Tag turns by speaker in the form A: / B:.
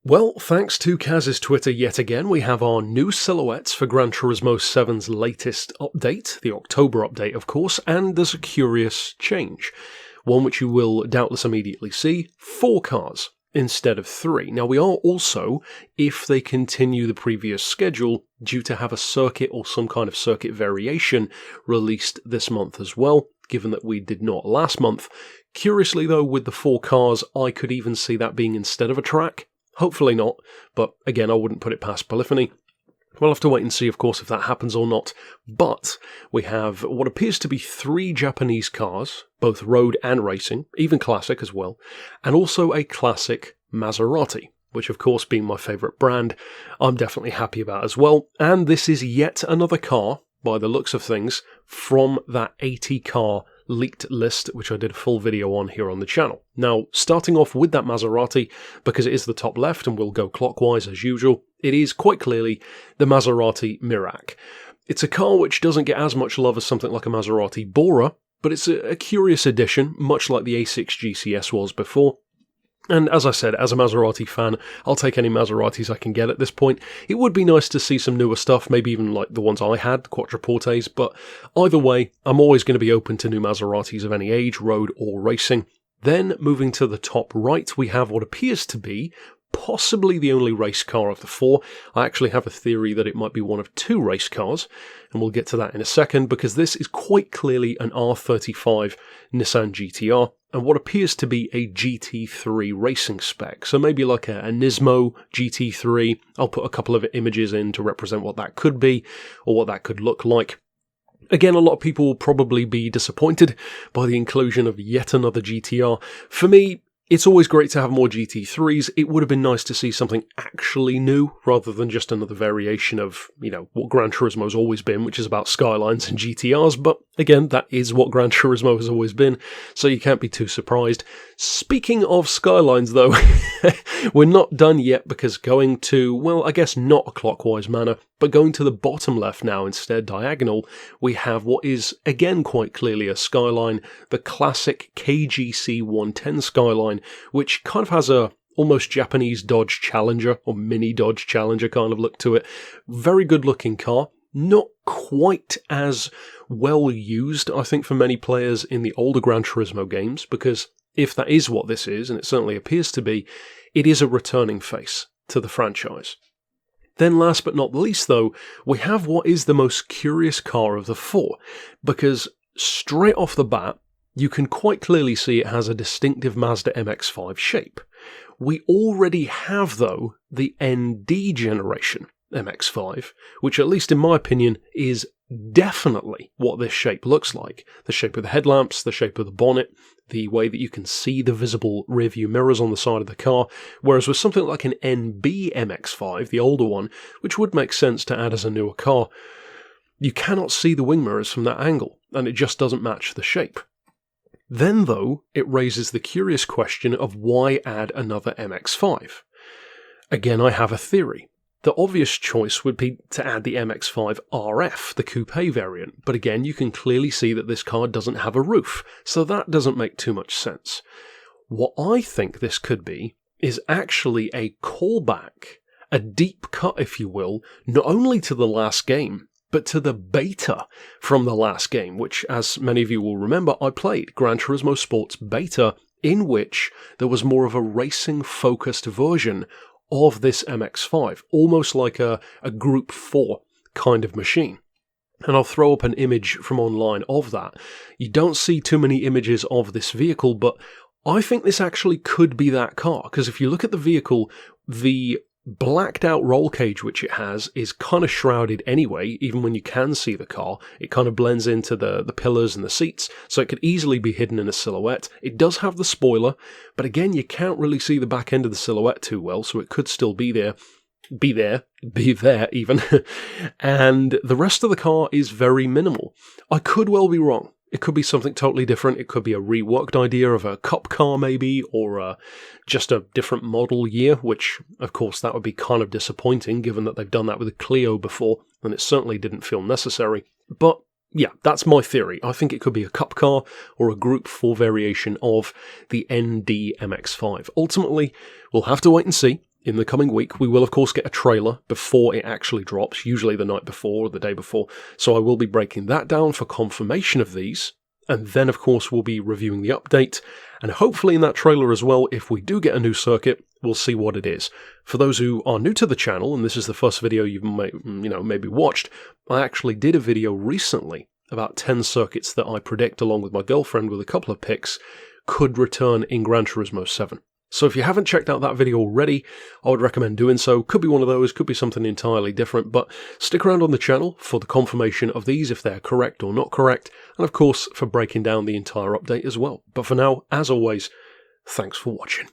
A: Well, thanks to Kaz's Twitter yet again, we have our new silhouettes for Gran Turismo 7's latest update, the October update of course, and there's a curious change. One which you will doubtless immediately see, 4 cars instead of 3. Now we are also, if they continue the previous schedule, due to have a circuit or some kind of circuit variation released this month as well, given that we did not last month. Curiously though, with the 4 cars, I could even see that being instead of a track. Hopefully not, but again, I wouldn't put it past Polyphony. We'll have to wait and see, of course, if that happens or not. But we have what appears to be 3 Japanese cars, both road and racing, even classic as well, and also a classic Maserati, which of course being my favourite brand, I'm definitely happy about as well. And this is yet another car, by the looks of things, from that 80 car leaked list, which I did a full video on here on the channel. Now, starting off with that Maserati, because it is the top left and we'll go clockwise as usual, it is quite clearly the Maserati Mirac. It's a car which doesn't get as much love as something like a Maserati Bora, but it's a curious addition, much like the A6 GCS was before. And as I said, as a Maserati fan, I'll take any Maseratis I can get at this point. It would be nice to see some newer stuff, maybe even like the ones I had, the Quattroportes, but either way, I'm always going to be open to new Maseratis of any age, road or racing. Then, moving to the top right, we have what appears to be possibly the only race car of the 4. I actually have a theory that it might be one of 2 race cars, and we'll get to that in a second, because this is quite clearly an R35 Nissan Gtr, and what appears to be a GT3 racing spec. So maybe like a Nismo GT3. I'll put a couple of images in to represent what that could be, or what that could look like. Again, a lot of people will probably be disappointed by the inclusion of yet another GTR. For me, it's always great to have more GT3s. It would have been nice to see something actually new, rather than just another variation of, what Gran Turismo's always been, which is about Skylines and GTRs, but again, that is what Gran Turismo has always been, so you can't be too surprised. Speaking of Skylines though, we're not done yet, because going to, well, I guess not a clockwise manner, but going to the bottom left now instead, diagonal, we have what is, again, quite clearly a Skyline, the classic KGC 110 Skyline, which kind of has a almost Japanese Dodge Challenger, or mini Dodge Challenger kind of look to it. Very good looking car. Not quite as well used, I think, for many players in the older Gran Turismo games, because if that is what this is, and it certainly appears to be, it is a returning face to the franchise. Then last but not least though, we have what is the most curious car of the 4, because straight off the bat, you can quite clearly see it has a distinctive Mazda Mx-5 shape. We already have though the ND generation Mx-5, which at least in my opinion is definitely what this shape looks like. The shape of the headlamps, the shape of the bonnet, the way that you can see the visible rearview mirrors on the side of the car, whereas with something like an NB MX-5, the older one, which would make sense to add as a newer car, you cannot see the wing mirrors from that angle, and it just doesn't match the shape. Then though, it raises the curious question of why add another MX-5? Again, I have a theory. The obvious choice would be to add the MX-5 RF, the coupe variant, but again you can clearly see that this car doesn't have a roof, so that doesn't make too much sense. What I think this could be is actually a callback, a deep cut if you will, not only to the last game, but to the beta from the last game, which as many of you will remember, I played Gran Turismo Sports Beta, in which there was more of a racing focused version of this MX-5, almost like a Group 4 kind of machine. And I'll throw up an image from online of that. You don't see too many images of this vehicle, but I think this actually could be that car, because if you look at the vehicle, the blacked out roll cage which it has is kind of shrouded anyway. Even when you can see the car, it kind of blends into the pillars and the seats, so it could easily be hidden in a silhouette. It does have the spoiler, but again you can't really see the back end of the silhouette too well, so it could still be there even. And the rest of the car is very minimal. I could well be wrong. It could be something totally different. It could be a reworked idea of a cup car maybe, or just a different model year, which of course that would be kind of disappointing given that they've done that with a Clio before, and it certainly didn't feel necessary. But yeah, that's my theory. I think it could be a cup car or a Group 4 variation of the ND MX-5. Ultimately, we'll have to wait and see. in the coming week, we will of course get a trailer before it actually drops, usually the night before or the day before, so I will be breaking that down for confirmation of these, and then of course we'll be reviewing the update, and hopefully in that trailer as well, if we do get a new circuit, we'll see what it is. For those who are new to the channel, and this is the first video you've maybe watched, I actually did a video recently about 10 circuits that I predict, along with my girlfriend with a couple of picks, could return in Gran Turismo 7. So if you haven't checked out that video already, I would recommend doing so. Could be one of those, could be something entirely different, but stick around on the channel for the confirmation of these, if they're correct or not correct, and of course for breaking down the entire update as well. But for now, as always, thanks for watching.